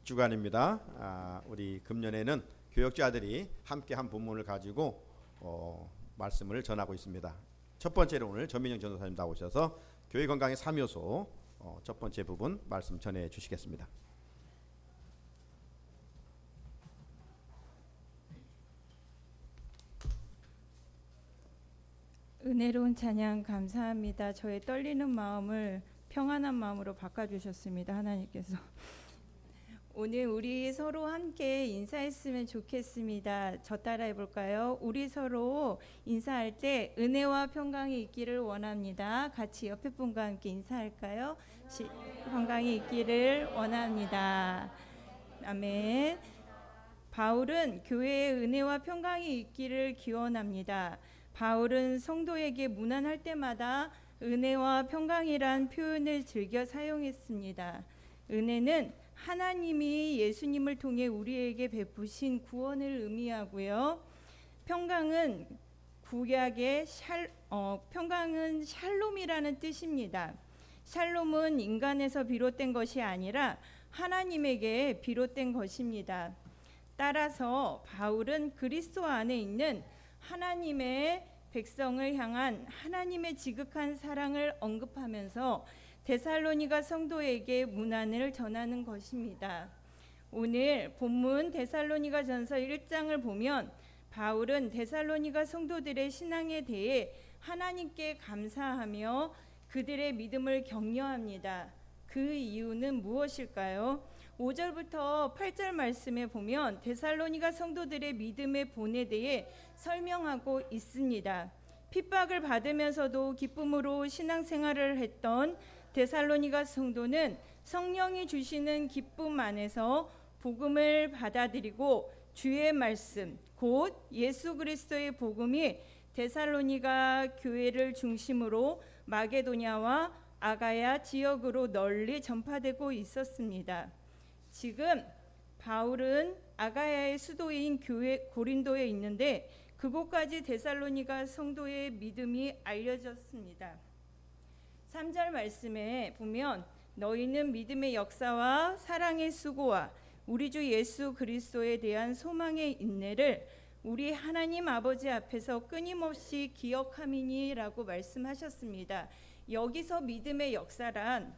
주간입니다. 우리 금년에는 교역자들이 함께 한 본문을 가지고 말씀을 전하고 있습니다. 첫 번째로 오늘 전민영 전도사님 나오셔서 교회 건강의 3요소 첫 번째 부분 말씀 전해 주시겠습니다. 은혜로운 찬양 감사합니다. 저의 떨리는 마음을 평안한 마음으로 바꿔주셨습니다. 하나님께서. 오늘 우리 서로 함께 인사했으면 좋겠습니다. 저 따라해 볼까요? 우리 서로 인사할 때 은혜와 평강이 있기를 원합니다. 같이 옆에 분과 함께 인사할까요? 평강이 있기를 원합니다. 아멘. 바울은 교회에 은혜와 평강이 있기를 기원합니다. 바울은 성도에게 문안할 때마다 은혜와 평강이란 표현을 즐겨 사용했습니다. 은혜는 하나님이 예수님을 통해 우리에게 베푸신 구원을 의미하고요. 평강은 구약의 평강은 샬롬이라는 뜻입니다. 샬롬은 인간에서 비롯된 것이 아니라 하나님에게 비롯된 것입니다. 따라서 바울은 그리스도 안에 있는 하나님의 백성을 향한 하나님의 지극한 사랑을 언급하면서 데살로니가 성도에게 문안을 전하는 것입니다. 오늘 본문 데살로니가 전서 1장을 보면 바울은 데살로니가 성도들의 신앙에 대해 하나님께 감사하며 그들의 믿음을 격려합니다. 그 이유는 무엇일까요? 5절부터 8절 말씀에 보면 데살로니가 성도들의 믿음의 본에 대해 설명하고 있습니다. 핍박을 받으면서도 기쁨으로 신앙생활을 했던 데살로니가 성도는 성령이 주시는 기쁨 안에서 복음을 받아들이고 주의 말씀 곧 예수 그리스도의 복음이 데살로니가 교회를 중심으로 마게도냐와 아가야 지역으로 널리 전파되고 있었습니다. 지금 바울은 아가야의 수도인 교회 고린도에 있는데 그곳까지 데살로니가 성도의 믿음이 알려졌습니다. 3절 말씀에 보면 너희는 믿음의 역사와 사랑의 수고와 우리 주 예수 그리스도에 대한 소망의 인내를 우리 하나님 아버지 앞에서 끊임없이 기억함이니 라고 말씀하셨습니다. 여기서 믿음의 역사란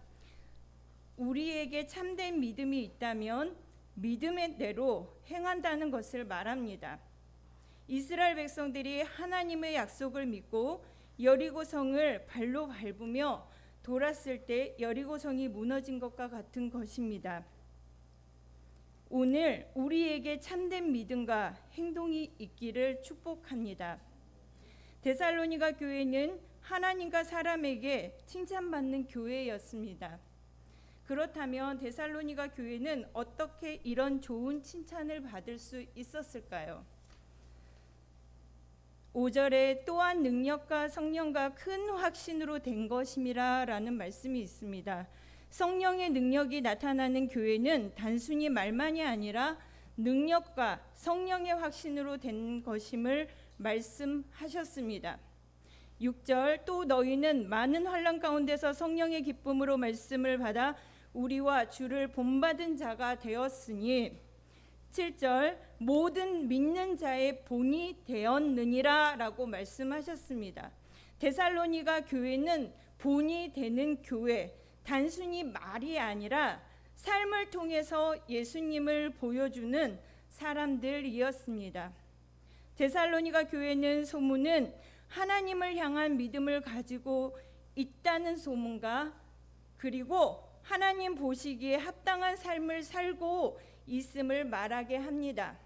우리에게 참된 믿음이 있다면 믿음의 대로 행한다는 것을 말합니다. 이스라엘 백성들이 하나님의 약속을 믿고 여리고성을 발로 밟으며 돌았을 때 여리고성이 무너진 것과 같은 것입니다. 오늘 우리에게 참된 믿음과 행동이 있기를 축복합니다. 데살로니가 교회는 하나님과 사람에게 칭찬받는 교회였습니다. 그렇다면 데살로니가 교회는 어떻게 이런 좋은 칭찬을 받을 수 있었을까요? 5절에 또한 능력과 성령과 큰 확신으로 된 것임이라 라는 말씀이 있습니다. 성령의 능력이 나타나는 교회는 단순히 말만이 아니라 능력과 성령의 확신으로 된 것임을 말씀하셨습니다. 6절 또 너희는 많은 환난 가운데서 성령의 기쁨으로 말씀을 받아 우리와 주를 본받은 자가 되었으니 7절 모든 믿는 자의 본이 되었느니라 라고 말씀하셨습니다. 데살로니가 교회는 본이 되는 교회, 단순히 말이 아니라 삶을 통해서 예수님을 보여주는 사람들이었습니다. 데살로니가 교회는 소문은 하나님을 향한 믿음을 가지고 있다는 소문과 그리고 하나님 보시기에 합당한 삶을 살고 있음을 말하게 합니다.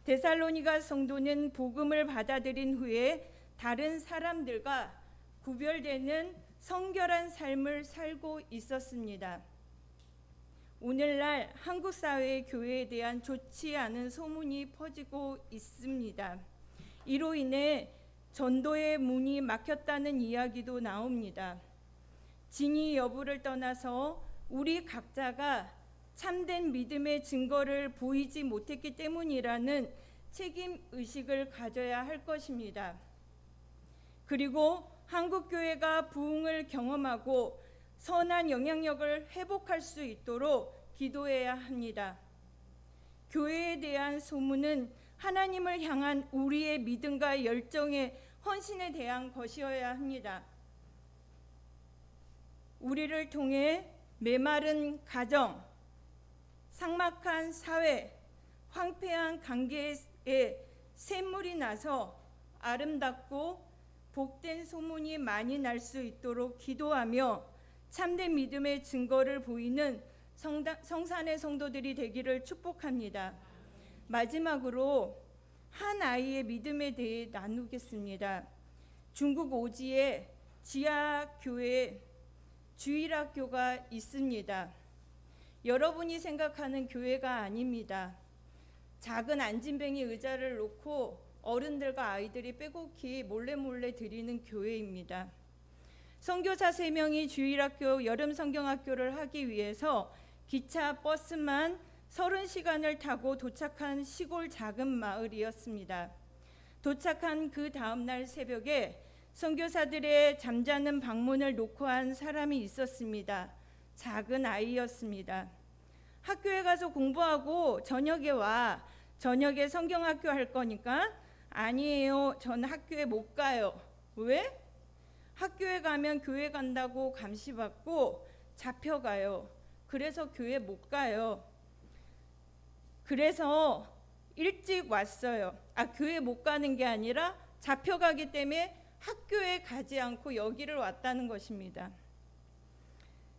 데살로니가 성도는 복음을 받아들인 후에 다른 사람들과 구별되는 성결한 삶을 살고 있었습니다. 오늘날 한국 사회의 교회에 대한 좋지 않은 소문이 퍼지고 있습니다. 이로 인해 전도의 문이 막혔다는 이야기도 나옵니다. 진위 여부를 떠나서 우리 각자가 참된 믿음의 증거를 보이지 못했기 때문이라는 책임 의식을 가져야 할 것입니다. 그리고 한국 교회가 부흥을 경험하고 선한 영향력을 회복할 수 있도록 기도해야 합니다. 교회에 대한 소문은 하나님을 향한 우리의 믿음과 열정의 헌신에 대한 것이어야 합니다. 우리를 통해 메마른 가정, 삭막한 사회, 황폐한 관계에 샘물이 나서 아름답고 복된 소문이 많이 날 수 있도록 기도하며 참된 믿음의 증거를 보이는 성산의 성도들이 되기를 축복합니다. 마지막으로 한 아이의 믿음에 대해 나누겠습니다. 중국 오지에 지하교회 주일학교가 있습니다. 여러분이 생각하는 교회가 아닙니다. 작은 안진뱅이 의자를 놓고 어른들과 아이들이 빼곡히 몰래 드리는 교회입니다. 선교사 3명이 주일학교 여름 성경학교를 하기 위해서 기차 버스만 30시간을 타고 도착한 시골 작은 마을이었습니다. 도착한 그 다음날 새벽에 선교사들의 잠자는 방문을 놓고 한 사람이 있었습니다. 작은 아이였습니다. 학교에 가서 공부하고 저녁에 와. 저녁에 성경학교 할 거니까 아니에요. 전 학교에 못 가요. 왜? 학교에 가면 교회 간다고 감시받고 잡혀가요. 그래서 교회 못 가요. 그래서 일찍 왔어요. 교회 못 가는 게 아니라 잡혀가기 때문에 학교에 가지 않고 여기를 왔다는 것입니다.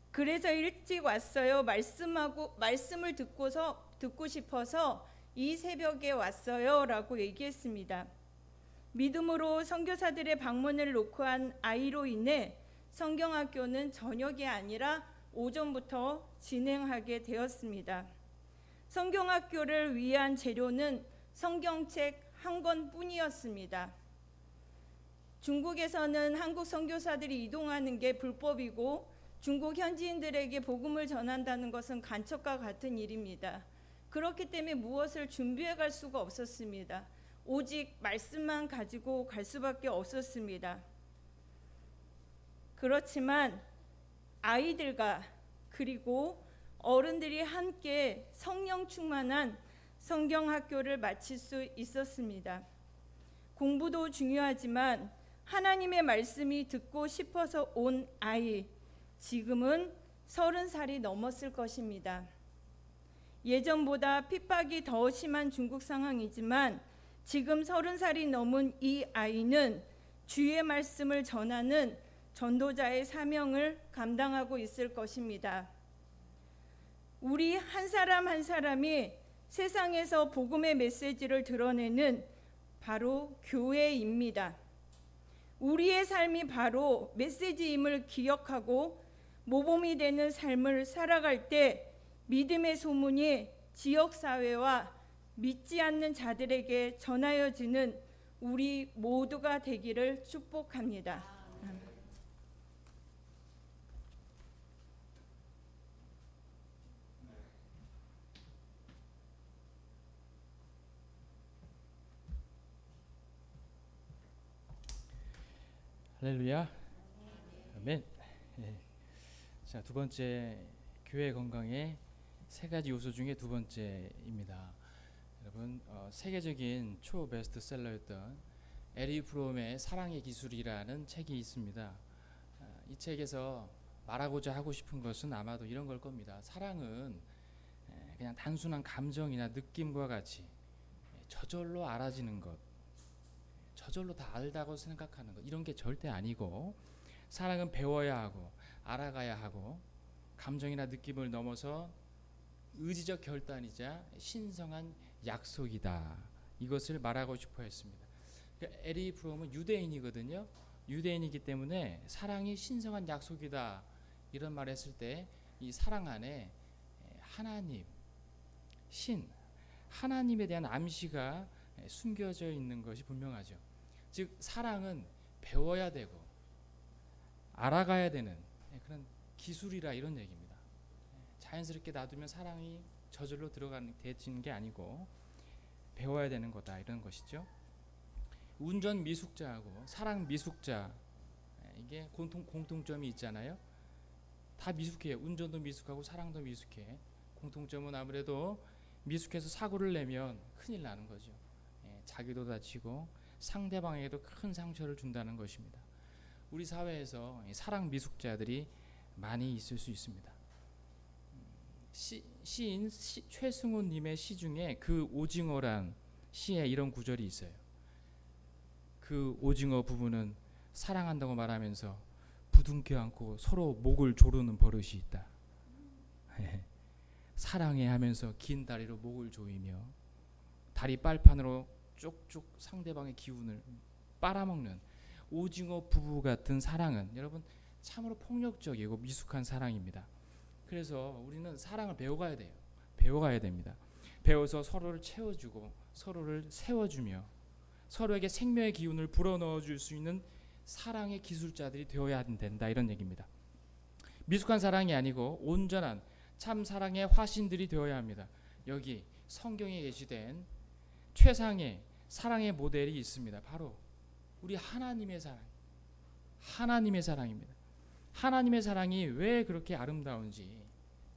그래서 일찍 왔어요. 말씀을 듣고 싶어서 이 새벽에 왔어요 라고 얘기했습니다. 믿음으로 선교사들의 방문을 놓고 한 아이로 인해 성경학교는 저녁이 아니라 오전부터 진행하게 되었습니다. 성경학교를 위한 재료는 성경책 한 권뿐이었습니다. 중국에서는 한국 선교사들이 이동하는 게 불법이고 중국 현지인들에게 복음을 전한다는 것은 간첩과 같은 일입니다. 그렇기 때문에 무엇을 준비해 갈 수가 없었습니다. 오직 말씀만 가지고 갈 수밖에 없었습니다. 그렇지만 아이들과 그리고 어른들이 함께 성령 충만한 성경학교를 마칠 수 있었습니다. 공부도 중요하지만 하나님의 말씀이 듣고 싶어서 온 아이, 지금은 30살이 넘었을 것입니다. 예전보다 핍박이 더 심한 중국 상황이지만 지금 30살이 넘은 이 아이는 주의 말씀을 전하는 전도자의 사명을 감당하고 있을 것입니다. 우리 한 사람 한 사람이 세상에서 복음의 메시지를 드러내는 바로 교회입니다. 우리의 삶이 바로 메시지임을 기억하고 모범이 되는 삶을 살아갈 때 믿음의 소문이 지역사회와 믿지 않는 자들에게 전하여지는 우리 모두가 되기를 축복합니다. 할렐루야. 아멘. 자, 두 번째 교회 건강의 세 가지 요소 중에 두 번째입니다. 여러분, 세계적인 초 베스트셀러였던 에리 프롬의 사랑의 기술이라는 책이 있습니다. 이 책에서 말하고자 하고 싶은 것은 아마도 이런 걸 겁니다. 사랑은 그냥 단순한 감정이나 느낌과 같이 저절로 알아지는 것, 저절로 다 알다고 생각하는 것, 이런 게 절대 아니고, 사랑은 배워야 하고 알아가야 하고 감정이나 느낌을 넘어서 의지적 결단이자 신성한 약속이다. 이것을 말하고 싶어 했습니다. 에리 프롬은 유대인이거든요. 유대인이기 때문에 사랑이 신성한 약속이다 이런 말을 했을 때 이 사랑 안에 하나님, 신, 하나님에 대한 암시가 숨겨져 있는 것이 분명하죠. 즉 사랑은 배워야 되고 알아가야 되는 그런 기술이라 이런 얘기입니다. 자연스럽게 놔두면 사랑이 저절로 들어가는 게 아니고 배워야 되는 거다 이런 것이죠. 운전 미숙자하고 사랑 미숙자, 이게 공통점이 있잖아요. 다 미숙해요. 운전도 미숙하고 사랑도 미숙해. 공통점은 아무래도 미숙해서 사고를 내면 큰일 나는 거죠. 자기도 다치고 상대방에게도 큰 상처를 준다는 것입니다. 우리 사회에서 사랑 미숙자들이 많이 있을 수 있습니다. 시인 최승훈님의 시 중에 그 오징어란 시에 이런 구절이 있어요. 그 오징어 부부는 사랑한다고 말하면서 부둥켜 안고 서로 목을 조르는 버릇이 있다. 사랑해 하면서 긴 다리로 목을 조이며 다리 빨판으로 쪽쪽 상대방의 기운을 빨아먹는 오징어 부부 같은 사랑은 여러분 참으로 폭력적이고 미숙한 사랑입니다. 그래서 우리는 사랑을 배워가야 돼요. 배워가야 됩니다. 배워서 서로를 채워주고 서로를 세워주며 서로에게 생명의 기운을 불어넣어줄 수 있는 사랑의 기술자들이 되어야 된다, 이런 얘기입니다. 미숙한 사랑이 아니고 온전한 참 사랑의 화신들이 되어야 합니다. 여기 성경에 게시된 최상의 사랑의 모델이 있습니다. 바로 우리 하나님의 사랑, 하나님의 사랑입니다. 하나님의 사랑이 왜 그렇게 아름다운지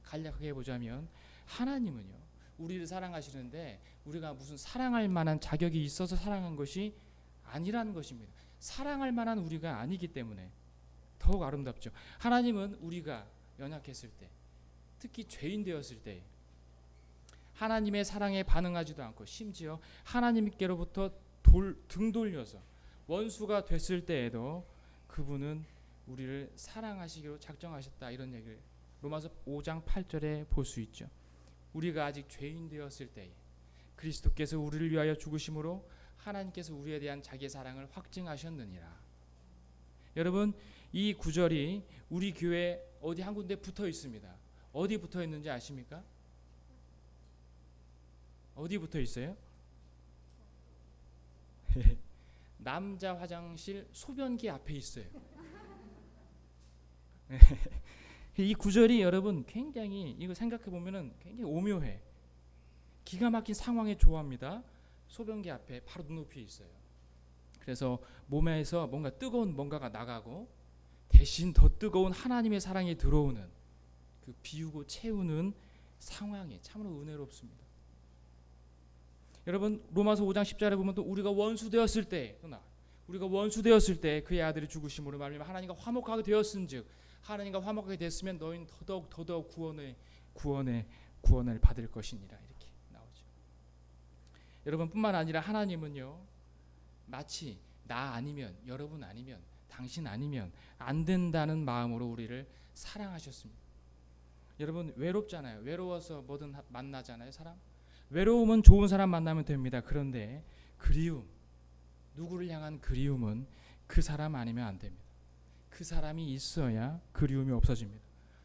간략하게 보자면, 하나님은요 우리를 사랑하시는데 우리가 무슨 사랑할 만한 자격이 있어서 사랑한 것이 아니라는 것입니다. 사랑할 만한 우리가 아니기 때문에 더욱 아름답죠. 하나님은 우리가 연약했을 때, 특히 죄인 되었을 때 하나님의 사랑에 반응하지도 않고 심지어 하나님께로부터 등 돌려서 원수가 됐을 때에도 그분은 우리를 사랑하시기로 작정하셨다, 이런 얘기를 로마서 5장 8절에 볼 수 있죠. 우리가 아직 죄인 되었을 때에 그리스도께서 우리를 위하여 죽으심으로 하나님께서 우리에 대한 자기의 사랑을 확증하셨느니라. 여러분, 이 구절이 우리 교회 어디 한 군데 붙어 있습니다. 어디 붙어 있는지 아십니까? 어디 붙어 있어요? 남자 화장실 소변기 앞에 있어요. 이 구절이 여러분 굉장히, 이거 생각해 보면은 굉장히 오묘해. 기가 막힌 상황에 조합니다. 소변기 앞에 바로 눈높이에 있어요. 그래서 몸에서 뭔가 뜨거운 뭔가가 나가고 대신 더 뜨거운 하나님의 사랑이 들어오는, 그 비우고 채우는 상황이 참으로 은혜롭습니다. 여러분, 로마서 5장 10절에 보면 또 우리가 원수 되었을 때, 우리가 원수 되었을 때 그의 아들이 죽으심으로 말미암아 하나님과 화목하게 되었은즉 하나님과 화목하게 됐으면 너희는 더더욱 구원을 받을 것이니라, 이렇게 나오죠. 여러분, 뿐만 아니라 하나님은요 마치 나 아니면, 여러분 아니면, 당신 아니면 안 된다는 마음으로 우리를 사랑하셨습니다. 여러분, 외롭잖아요. 외로워서 뭐든 만나잖아요, 사람. 외로움은 좋은 사람 만나면 됩니다. 그런데 그리움, 누구를 향한 그리움은 그 사람 아니면 안 됩니다. 그 사람이 있어야 그리움이 없어집니다.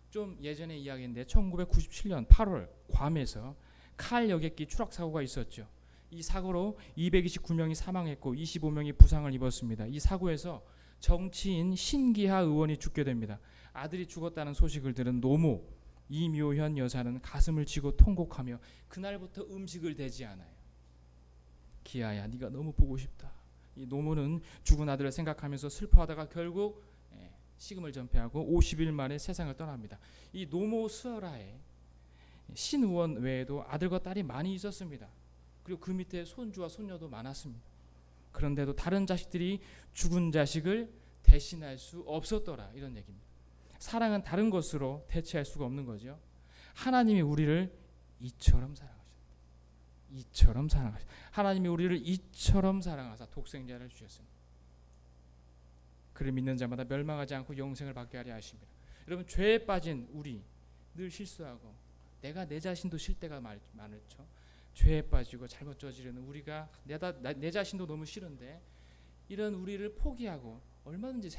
좀 예전의 이야기인데 1997년 8월 괌에서 칼 여객기 추락 사고가 있었죠. 이 사고로 229명이 사망했고 25명이 부상을 입었습니다. 이 사고에서 정치인 신기하 의원이 죽게 됩니다. 아들이 죽었다는 소식을 들은 노모 이묘현 여사는 가슴을 치고 통곡하며 그날부터 음식을 대지 않아요. 기아야, 네가 너무 보고 싶다. 이 노모는 죽은 아들을 생각하면서 슬퍼하다가 결국 식음을 전폐하고 50일 만에 세상을 떠납니다. 이 노모 스어라에 신 의원 외에도 아들과 딸이 많이 있었습니다. 그리고 그 밑에 손주와 손녀도 많았습니다. 그런데도 다른 자식들이 죽은 자식을 대신할 수 없었더라, 이런 얘기입니다. 사랑은 다른 것으로 대체할 수가 없는 거죠. 하나님이 우리를 이처럼 사랑하셨다. 이처럼 사랑하셨다. 하나님이 우리를 이처럼 사랑하사 독생자를 주셨습니다. 그를 믿는 자마다 멸망하지 않고 영생을 받게 하려 하십니다. 여러분, 죄에 빠진 우리 늘 실수하고 내가 내 자신도 쉴 때가 많죠. 죄에 빠지고 잘못 저지르는 우리가 내 자신도 너무 싫은데 이런 우리를 포기하고 얼마든지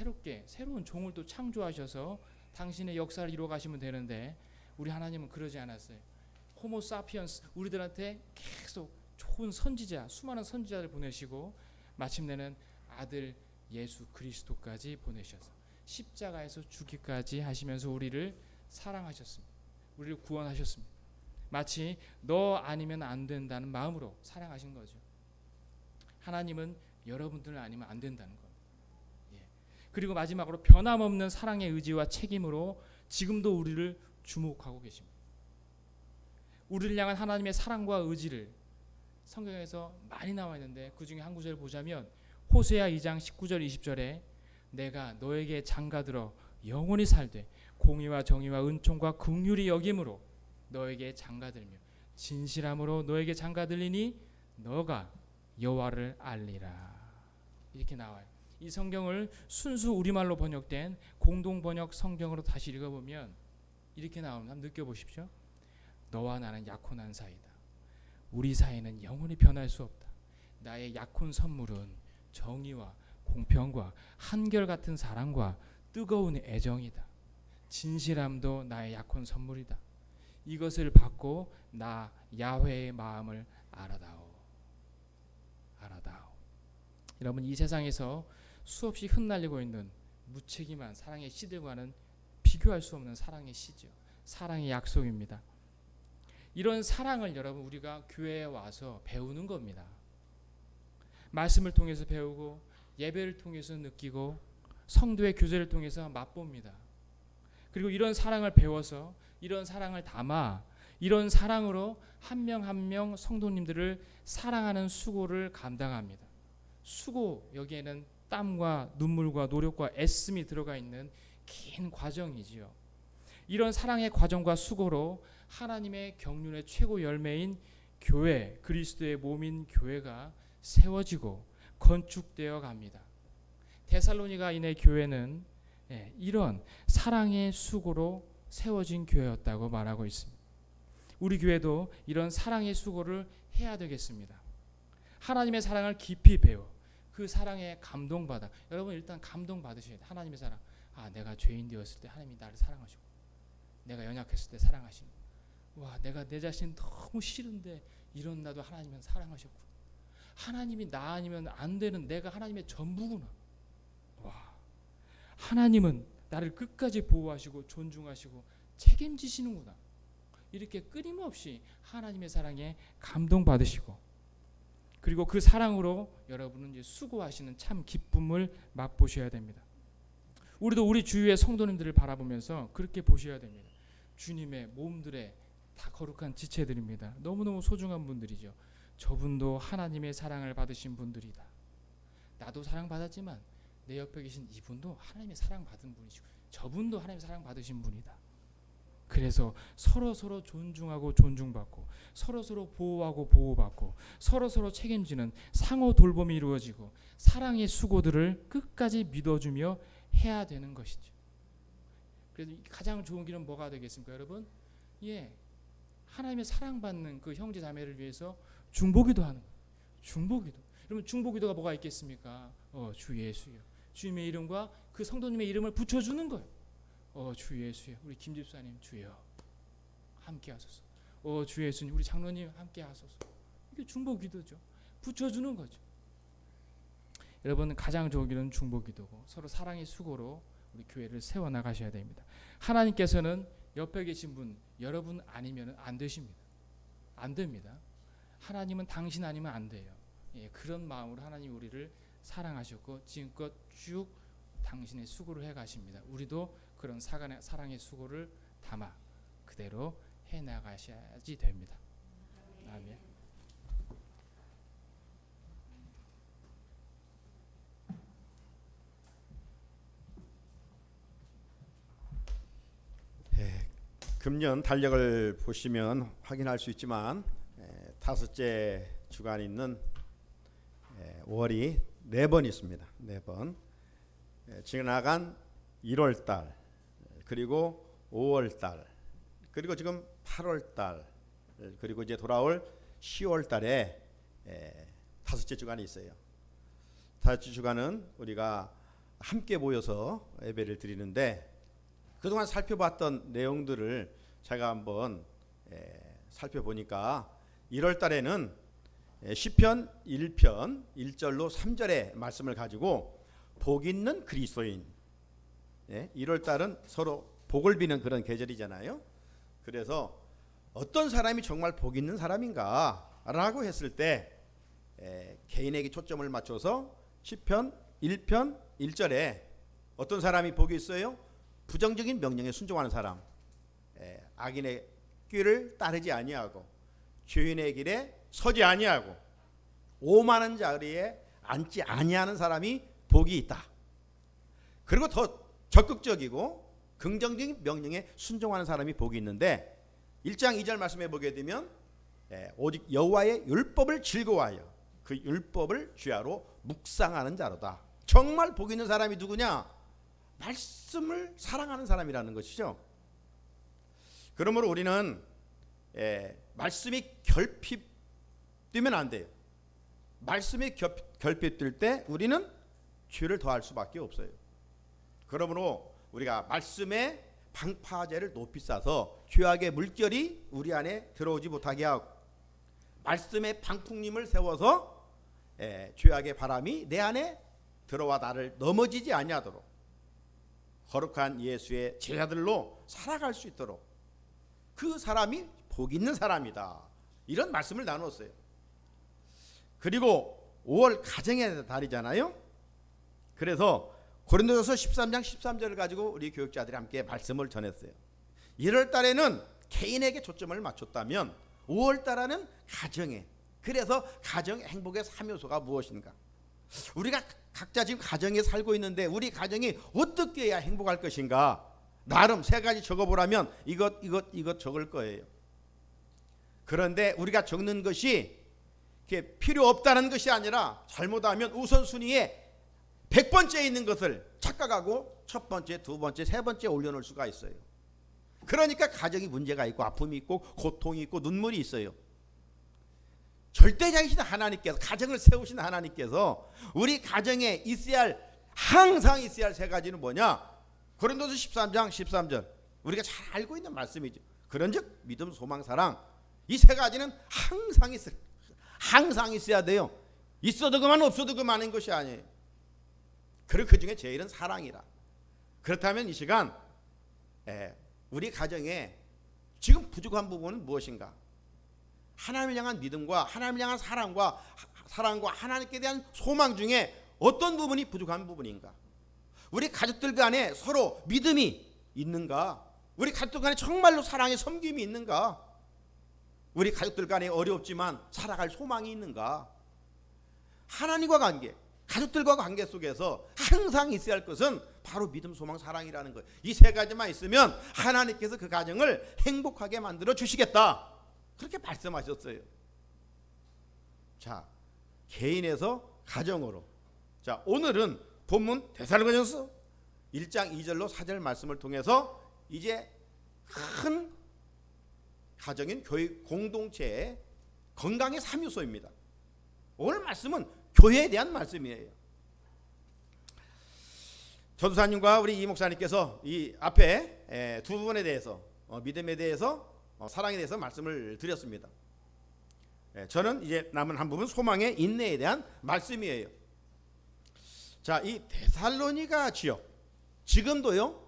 새로운 종을 또 창조하셔서 당신의 역사를 이루어 가시면 되는데 우리 하나님은 그러지 않았어요. 호모 사피언스, 우리들한테 계속 좋은 선지자, 수많은 선지자를 보내시고 마침내는 아들 예수 그리스도까지 보내셔서 십자가에서 죽기까지 하시면서 우리를 사랑하셨습니다. 우리를 구원하셨습니다. 마치 너 아니면 안 된다는 마음으로 사랑하신 거죠. 하나님은 여러분들 아니면 안 된다는 겁니다. 그리고 마지막으로 변함없는 사랑의 의지와 책임으로 지금도 우리를 주목하고 계십니다. 우리를 향한 하나님의 사랑과 의지를 성경에서 많이 나와 있는데 그 중에 한 구절을 보자면 호세아 2장 19절 20절에 내가 너에게 장가들어 영원히 살되 공의와 정의와 은총과 긍휼이 여김으로 너에게 장가들며 진실함으로 너에게 장가들리니 너가 여호와를 알리라. 이렇게 나와요. 이 성경을 순수 우리말로 번역된 공동 번역 성경으로 다시 읽어보면 이렇게 나옵니다. 한번 느껴보십시오. 너와 나는 약혼한 사이다. 우리 사이는 영원히 변할 수 없다. 나의 약혼 선물은 정의와 공평과 한결같은 사랑과 뜨거운 애정이다. 진실함도 나의 약혼 선물이다. 이것을 받고 나 야훼의 마음을 알아다오. 알아다오. 여러분, 이 세상에서 수없이 흩날리고 있는 무책임한 사랑의 시들과는 비교할 수 없는 사랑의 시죠. 사랑의 약속입니다. 이런 사랑을 여러분 우리가 교회에 와서 배우는 겁니다. 말씀을 통해서 배우고 예배를 통해서 느끼고 성도의 교제를 통해서 맛봅니다. 그리고 이런 사랑을 배워서 이런 사랑을 담아 이런 사랑으로 한 명 한 명 성도님들을 사랑하는 수고를 감당합니다. 수고, 여기에는 땀과 눈물과 노력과 애씀이 들어가 있는 긴 과정이지요. 이런 사랑의 과정과 수고로 하나님의 경륜의 최고 열매인 교회, 그리스도의 몸인 교회가 세워지고 건축되어 갑니다. 데살로니가인의 교회는 이런 사랑의 수고로 세워진 교회였다고 말하고 있습니다. 우리 교회도 이런 사랑의 수고를 해야 되겠습니다. 하나님의 사랑을 깊이 배워 그 사랑에 감동받아. 여러분 일단 감동받으셔야 돼요. 하나님의 사랑. 내가 죄인 되었을 때 하나님이 나를 사랑하시고, 내가 연약했을 때 사랑하시는, 내가 내 자신 너무 싫은데 이런 나도 하나님은 사랑하셨고, 하나님이 나 아니면 안 되는 내가 하나님의 전부구나. 하나님은 나를 끝까지 보호하시고 존중하시고 책임지시는구나. 이렇게 끊임없이 하나님의 사랑에 감동받으시고, 그리고 그 사랑으로 여러분은 이제 수고하시는 참 기쁨을 맛보셔야 됩니다. 우리도 우리 주위의 성도님들을 바라보면서 그렇게 보셔야 됩니다. 주님의 몸들의 다 거룩한 지체들입니다. 너무너무 소중한 분들이죠. 저분도 하나님의 사랑을 받으신 분들이다. 나도 사랑받았지만 내 옆에 계신 이분도 하나님의 사랑받은 분이시고 저분도 하나님의 사랑받으신 분이다. 그래서 서로 존중하고 존중받고 서로 보호하고 보호받고 서로 책임지는 상호 돌봄이 이루어지고 사랑의 수고들을 끝까지 믿어주며 해야 되는 것이죠. 그래서 가장 좋은 길은 뭐가 되겠습니까, 여러분? 하나님의 사랑받는 그 형제 자매를 위해서 중보기도 하는 거예요. 중보기도. 여러분 중보기도가 뭐가 있겠습니까? 주 예수여. 주님의 이름과 그 성도님의 이름을 붙여주는 거예요. 주 예수여. 우리 김 집사님 주여 함께 하소서. 주 예수님 우리 장로님 함께 하소서. 이게 중보기도죠. 붙여주는 거죠. 여러분 가장 좋은 길은 중보기도고 서로 사랑의 수고로 우리 교회를 세워나가셔야 됩니다. 하나님께서는 옆에 계신 분 여러분 아니면 안 되십니다. 안 됩니다. 하나님은 당신 아니면 안 돼요. 그런 마음으로 하나님 우리를 사랑하셨고 지금껏 쭉 당신의 수고를 해가십니다. 우리도 그런 사랑의 수고를 담아 그대로 해나가셔야지 됩니다. 아멘. 금년 달력을 보시면 확인할 수 있지만 다섯째 주간 있는 5월이 4번 있습니다. 4번. 지나간 1월달 그리고 5월달 그리고 지금 8월달 그리고 이제 돌아올 10월달에 다섯째 주간이 있어요. 다섯째 주간은 우리가 함께 모여서 예배를 드리는데 그동안 살펴봤던 내용들을 제가 한번 살펴보니까 1월달에는 시편 1편 1절로 3절의 말씀을 가지고 복 있는 그리스도인. 1월달은 서로 복을 비는 그런 계절이잖아요. 그래서 어떤 사람이 정말 복 있는 사람인가 라고 했을 때 개인에게 초점을 맞춰서 시편 1편 1절에 어떤 사람이 복이 있어요? 부정적인 명령에 순종하는 사람, 악인의 길을 따르지 아니하고 죄인의 길에 서지 아니하고 오만한 자리에 앉지 아니하는 사람이 복이 있다. 그리고 더 적극적이고 긍정적인 명령에 순종하는 사람이 복이 있는데 1장 2절 말씀해 보게 되면 오직 여호와의 율법을 즐거워하여 그 율법을 주야로 묵상하는 자로다. 정말 복 있는 사람이 누구냐? 말씀을 사랑하는 사람이라는 것이죠. 그러므로 우리는 말씀이 결핍되면 안 돼요. 말씀이 결핍될 때 우리는 죄를 더할 수밖에 없어요. 그러므로 우리가 말씀의 방파제를 높이 쌓아서 죄악의 물결이 우리 안에 들어오지 못하게 하고 말씀의 방풍림을 세워서 죄악의 바람이 내 안에 들어와 나를 넘어지지 아니하도록 거룩한 예수의 제자들로 살아갈 수 있도록 그 사람이 복 있는 사람이다. 이런 말씀을 나눴어요. 그리고 5월 가정의 달이잖아요. 그래서 고린도전서 13장 13절을 가지고 우리 교육자들이 함께 말씀을 전했어요. 1월 달에는 개인에게 초점을 맞췄다면 5월 달에는 가정에. 그래서 가정 행복의 3요소가 무엇인가? 우리가 각자 지금 가정에 살고 있는데 우리 가정이 어떻게 해야 행복할 것인가? 나름 3가지 적어보라면 이것 적을 거예요. 그런데 우리가 적는 것이 필요 없다는 것이 아니라 잘못하면 우선순위에 100번째에 있는 것을 착각하고 첫 번째, 두 번째, 세 번째 올려놓을 수가 있어요. 그러니까 가정이 문제가 있고 아픔이 있고 고통이 있고 눈물이 있어요. 절대자이신 하나님께서 가정을 세우신 하나님께서 우리 가정에 항상 있어야 할 3가지는 뭐냐? 고린도서 13장 13절 우리가 잘 알고 있는 말씀이죠. 그런즉 믿음, 소망, 사랑 이 3가지는 항상 있어야 돼요. 있어도 그만 없어도 그만인 것이 아니에요. 그리고 그 중에 제일은 사랑이라. 그렇다면 이 시간 우리 가정에 지금 부족한 부분은 무엇인가? 하나님을 향한 믿음과 하나님을 향한 사랑과 하나님께 대한 소망 중에 어떤 부분이 부족한 부분인가? 우리 가족들 간에 서로 믿음이 있는가? 우리 가족들 간에 정말로 사랑의 섬김이 있는가? 우리 가족들 간에 어렵지만 살아갈 소망이 있는가? 하나님과 관계, 가족들과 관계 속에서 항상 있어야 할 것은 바로 믿음, 소망, 사랑이라는 거예요. 이 3가지만 있으면 하나님께서 그 가정을 행복하게 만들어 주시겠다. 그렇게 말씀하셨어요. 자, 개인에서 가정으로. 자, 오늘은 본문 데살로니가전서 1장 2절로 4절 말씀을 통해서 이제 큰 가정인 교회 공동체의 건강의 3요소입니다. 오늘 말씀은 교회에 대한 말씀이에요. 전도사님과 우리 이 목사님께서 이 앞에 두 부분에 대해서 믿음에 대해서 사랑에 대해서 말씀을 드렸습니다. 저는 이제 남은 한 부분 소망의 인내에 대한 말씀이에요. 자, 이 데살로니가 지역 지금도요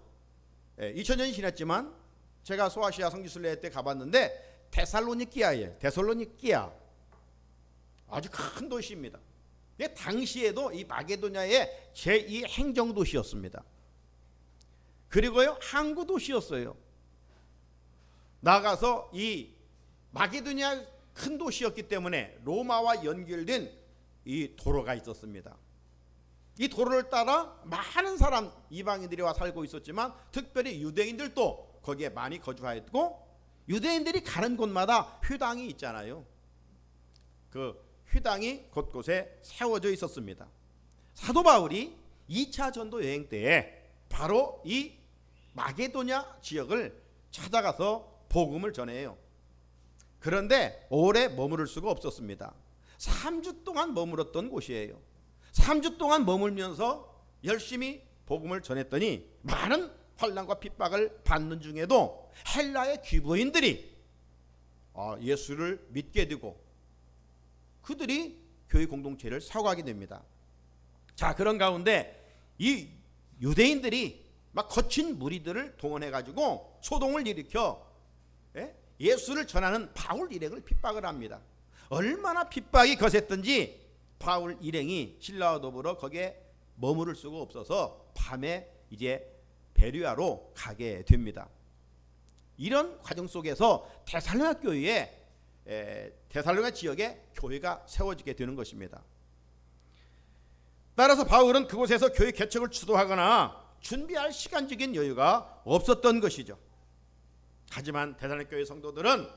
2000년이 지났지만 제가 소아시아 성지순례 때 가봤는데 데살로니키아예요. 데살로니키아 아주 큰 도시입니다. 당시에도 이 마게도냐의 제2 행정도시였습니다. 그리고요 항구 도시였어요. 나가서 이 마게도냐 큰 도시였기 때문에 로마와 연결된 이 도로가 있었습니다. 이 도로를 따라 많은 사람 이방인들이 와 살고 있었지만 특별히 유대인들도 거기에 많이 거주하였고 유대인들이 가는 곳마다 회당이 있잖아요. 그 회당이 곳곳에 세워져 있었습니다. 사도 바울이 2차 전도 여행 때에 바로 이 마게도냐 지역을 찾아가서 복음을 전해요. 그런데 오래 머무를 수가 없었습니다. 3주 동안 머물렀던 곳이에요. 3주 동안 머물면서 열심히 복음을 전했더니 많은 환난과 핍박을 받는 중에도 헬라의 귀부인들이 예수를 믿게 되고 그들이 교회 공동체를 세워가게 됩니다. 자, 그런 가운데 이 유대인들이 막 거친 무리들을 동원해가지고 소동을 일으켜 예수를 전하는 바울 일행을 핍박을 합니다. 얼마나 핍박이 거셌던지 바울 일행이 신라와 더불어 거기에 머무를 수가 없어서 밤에 이제 베르야로 가게 됩니다. 이런 과정 속에서 데살로니가 교회에 데살로니가 지역에 교회가 세워지게 되는 것입니다. 따라서 바울은 그곳에서 교회 개척을 주도하거나 준비할 시간적인 여유가 없었던 것이죠. 하지만 데살로니가 교회 성도들은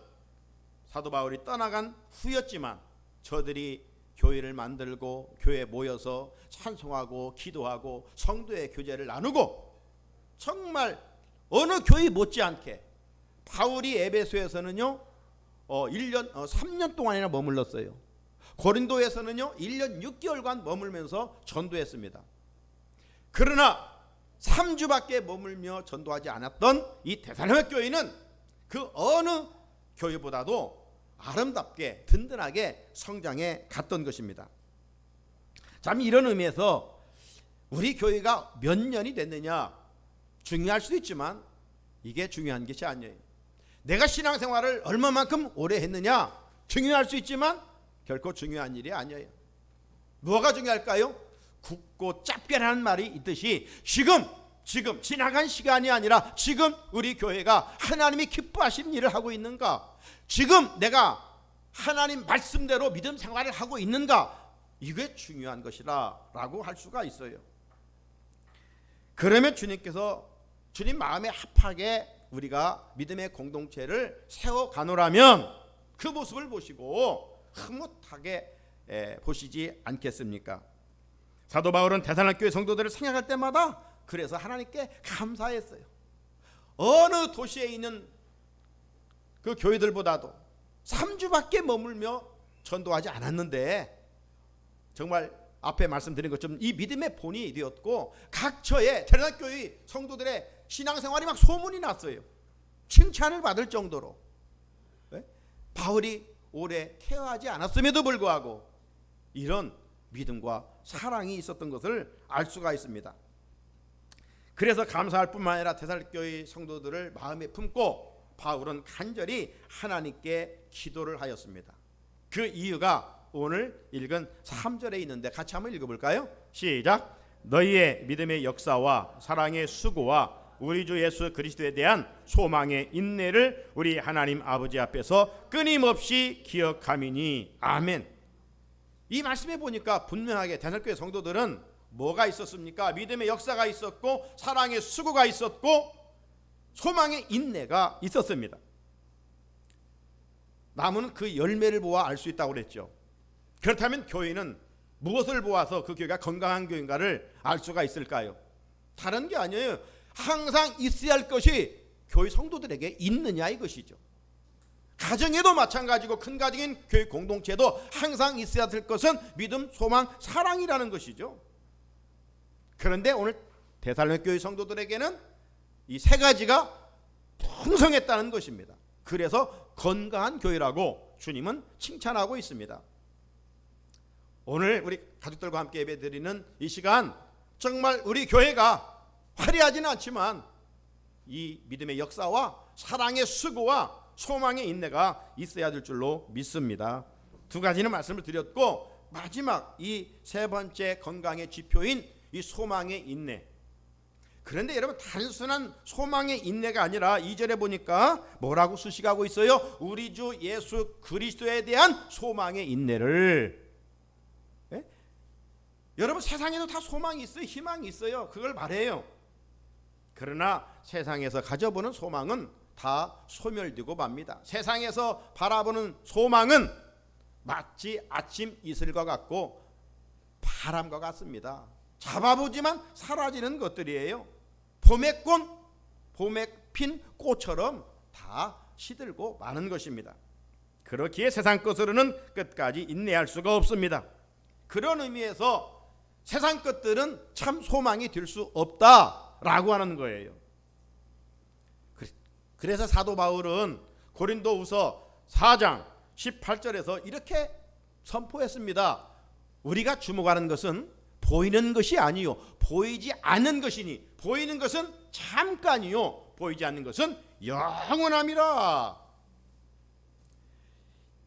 사도 바울이 떠나간 후였지만 저들이 교회를 만들고 교회에 모여서 찬송하고 기도하고 성도의 교제를 나누고 정말 어느 교회 못지않게 바울이 에베소에서는요 3년 동안이나 머물렀어요. 고린도에서는요 1년 6개월간 머물면서 전도했습니다. 그러나 3주밖에 머물며 전도하지 않았던 이 데살로니가 교회는 그 어느 교회보다도 아름답게 든든하게 성장해 갔던 것입니다. 참 이런 의미에서 우리 교회가 몇 년이 됐느냐 중요할 수도 있지만 이게 중요한 것이 아니에요. 내가 신앙생활을 얼마만큼 오래 했느냐 중요할 수 있지만 결코 중요한 일이 아니에요. 뭐가 중요할까요? 굳고 짭게라는 말이 있듯이 지금 지나간 시간이 아니라 지금 우리 교회가 하나님이 기뻐하시는 일을 하고 있는가, 지금 내가 하나님 말씀대로 믿음 생활을 하고 있는가, 이게 중요한 것이라 라고 할 수가 있어요. 그러면 주님께서 주님 마음에 합하게 우리가 믿음의 공동체를 세워가노라면 그 모습을 보시고 흐뭇하게 보시지 않겠습니까? 사도 바울은 데살로니가 교회 성도들을 생각할 때마다 그래서 하나님께 감사했어요. 어느 도시에 있는 그 교회들보다도 3주밖에 머물며 전도하지 않았는데 정말 앞에 말씀드린 것처럼 이 믿음의 본이 되었고 각처에 데살로니가 교회 성도들의 신앙생활이 막 소문이 났어요. 칭찬을 받을 정도로. 바울이 오래 케어하지 않았음에도 불구하고 이런 믿음과 사랑이 있었던 것을 알 수가 있습니다. 그래서 감사할 뿐만 아니라 데살로니가 교회 성도들을 마음에 품고 바울은 간절히 하나님께 기도를 하였습니다. 그 이유가 오늘 읽은 3절에 있는데 같이 한번 읽어볼까요? 시작. 너희의 믿음의 역사와 사랑의 수고와 우리 주 예수 그리스도에 대한 소망의 인내를 우리 하나님 아버지 앞에서 끊임없이 기억함이니 아멘. 이 말씀에 보니까 분명하게 데살로니가 교회 성도들은 뭐가 있었습니까? 믿음의 역사가 있었고 사랑의 수고가 있었고 소망의 인내가 있었습니다. 남은 그 열매를 보아 알 수 있다고 그랬죠. 그렇다면 교회는 무엇을 보아서 그 교회가 건강한 교회인가를 알 수가 있을까요? 다른 게 아니에요. 항상 있어야 할 것이 교회 성도들에게 있느냐 이것이죠. 가정에도 마찬가지고 큰 가정인 교회 공동체도 항상 있어야 될 것은 믿음, 소망, 사랑이라는 것이죠. 그런데 오늘 데살로니가 교회 성도들에게는 이 세 가지가 풍성했다는 것입니다. 그래서 건강한 교회라고 주님은 칭찬하고 있습니다. 오늘 우리 가족들과 함께 예배드리는 이 시간 정말 우리 교회가 화려하지는 않지만 이 믿음의 역사와 사랑의 수고와 소망의 인내가 있어야 될 줄로 믿습니다. 두 가지는 말씀을 드렸고 마지막 이 세 번째 건강의 지표인 이 소망의 인내. 그런데 여러분 단순한 소망의 인내가 아니라 2절에 보니까 뭐라고 수식하고 있어요? 우리 주 예수 그리스도에 대한 소망의 인내를. 여러분 세상에도 다 소망이 있어요. 희망이 있어요. 그걸 말해요. 그러나 세상에서 가져보는 소망은 다 소멸되고 맙니다. 세상에서 바라보는 소망은 마치 아침 이슬과 같고 바람과 같습니다. 잡아보지만 사라지는 것들이에요. 봄에 핀 꽃처럼 다 시들고 마는 것입니다. 그렇기에 세상 것으로는 끝까지 인내할 수가 없습니다. 그런 의미에서 세상 것들은 참 소망이 될 수 없다라고 하는 거예요. 그래서 사도 바울은 고린도후서 4장 18절에서 이렇게 선포했습니다. 우리가 주목하는 것은 보이는 것이 아니요 보이지 않는 것이니 보이는 것은 잠깐이요 보이지 않는 것은 영원함이라.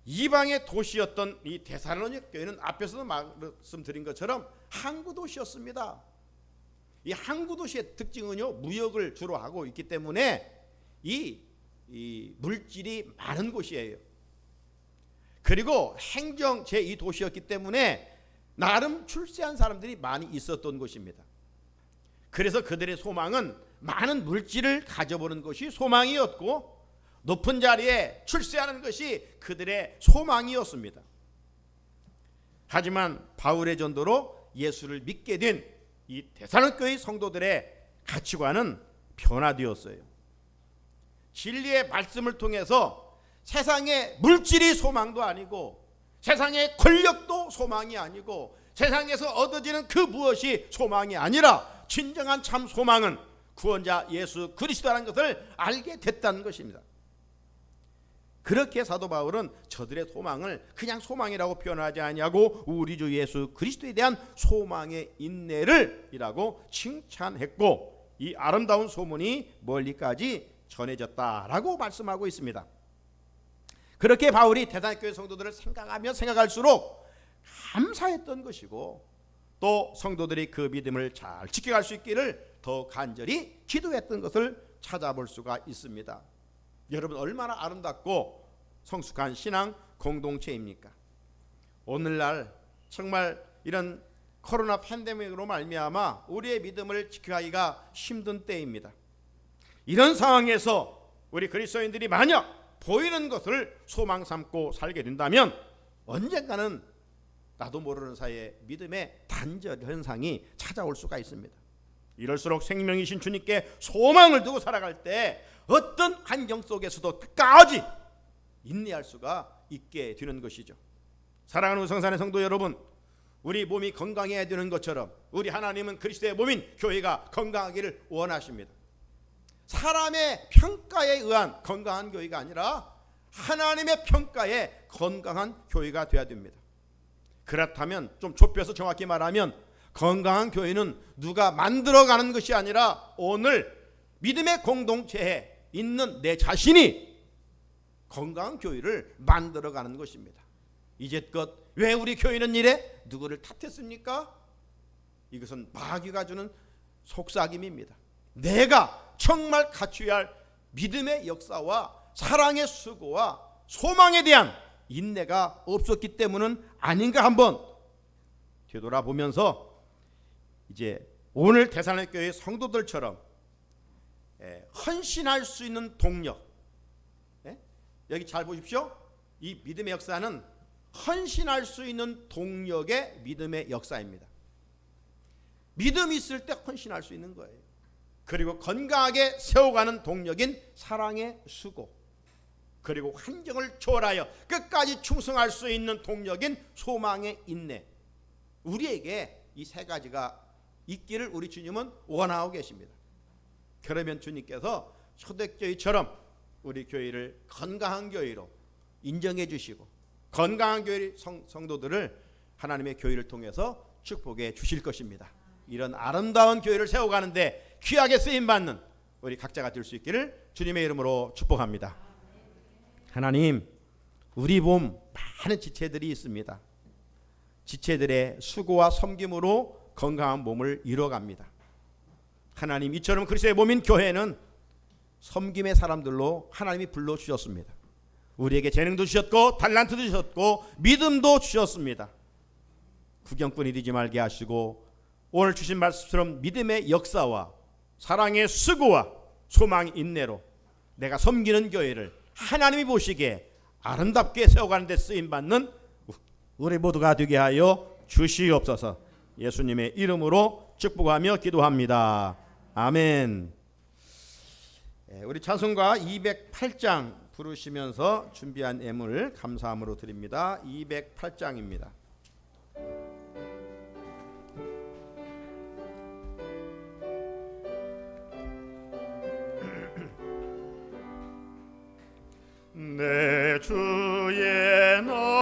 이방의 도시였던 이 데살로니가 교회는 앞에서도 말씀드린 것처럼 항구 도시였습니다. 이 항구 도시의 특징은요 무역을 주로 하고 있기 때문에 이 이 물질이 많은 곳이에요. 그리고 행정 제2도시였기 때문에 나름 출세한 사람들이 많이 있었던 곳입니다. 그래서 그들의 소망은 많은 물질을 가져보는 것이 소망이었고 높은 자리에 출세하는 것이 그들의 소망이었습니다. 하지만 바울의 전도로 예수를 믿게 된 이 데살로니가의 성도들의 가치관은 변화되었어요. 진리의 말씀을 통해서 세상의 물질이 소망도 아니고 세상의 권력도 소망이 아니고 세상에서 얻어지는 그 무엇이 소망이 아니라 진정한 참 소망은 구원자 예수 그리스도라는 것을 알게 됐다는 것입니다. 그렇게 사도 바울은 저들의 소망을 그냥 소망이라고 표현하지 아니하고 우리 주 예수 그리스도에 대한 소망의 인내를 이라고 칭찬했고 이 아름다운 소문이 멀리까지 전해졌다라고 말씀하고 있습니다. 그렇게 바울이 데살로니가 교회 성도들을 생각하면 생각할수록 감사했던 것이고 또 성도들이 그 믿음을 잘 지켜갈 수 있기를 더 간절히 기도했던 것을 찾아볼 수가 있습니다. 여러분 얼마나 아름답고 성숙한 신앙 공동체입니까? 오늘날 정말 이런 코로나 팬데믹으로 말미암아 우리의 믿음을 지켜가기가 힘든 때입니다. 이런 상황에서 우리 그리스도인들이 만약 보이는 것을 소망 삼고 살게 된다면 언젠가는 나도 모르는 사이에 믿음의 단절 현상이 찾아올 수가 있습니다. 이럴수록 생명이신 주님께 소망을 두고 살아갈 때 어떤 환경 속에서도 끝까지 인내할 수가 있게 되는 것이죠. 사랑하는 우성산의 성도 여러분, 우리 몸이 건강해야 되는 것처럼 우리 하나님은 그리스도의 몸인 교회가 건강하기를 원하십니다. 사람의 평가에 의한 건강한 교회가 아니라 하나님의 평가에 건강한 교회가 되어야 됩니다. 그렇다면 좀 좁혀서 정확히 말하면 건강한 교회는 누가 만들어가는 것이 아니라 오늘 믿음의 공동체에 있는 내 자신이 건강한 교회를 만들어가는 것입니다. 이제껏 왜 우리 교회는 이래? 누구를 탓했습니까? 이것은 마귀가 주는 속삭임입니다. 내가 정말 갖춰야 할 믿음의 역사와 사랑의 수고와 소망에 대한 인내가 없었기 때문은 아닌가 한번 되돌아보면서 이제 오늘 데살로니가 교회 성도들처럼 헌신할 수 있는 동력, 여기 잘 보십시오. 이 믿음의 역사는 헌신할 수 있는 동력의 믿음의 역사입니다. 믿음이 있을 때 헌신할 수 있는 거예요. 그리고 건강하게 세워가는 동력인 사랑의 수고, 그리고 환경을 초월하여 끝까지 충성할 수 있는 동력인 소망의 인내, 우리에게 이 세 가지가 있기를 우리 주님은 원하고 계십니다. 그러면 주님께서 초대교회처럼 우리 교회를 건강한 교회로 인정해 주시고 건강한 교회 성도들을 하나님의 교회를 통해서 축복해 주실 것입니다. 이런 아름다운 교회를 세워가는데 귀하게 쓰임받는 우리 각자가 될 수 있기를 주님의 이름으로 축복합니다. 하나님, 우리 몸 많은 지체들이 있습니다. 지체들의 수고와 섬김으로 건강한 몸을 이뤄갑니다. 하나님, 이처럼 그리스도의 몸인 교회는 섬김의 사람들로 하나님이 불러주셨습니다. 우리에게 재능도 주셨고 달란트도 주셨고 믿음도 주셨습니다. 구경꾼이 되지 말게 하시고 오늘 주신 말씀처럼 믿음의 역사와 사랑의 수고와 소망의 인내로 내가 섬기는 교회를 하나님이 보시기에 아름답게 세워가는 데 쓰임받는 우리 모두가 되게 하여 주시옵소서. 예수님의 이름으로 축복하며 기도합니다. 아멘. 우리 찬송가 208장 부르시면서 준비한 예물 감사함으로 드립니다. 208장입니다. 내 주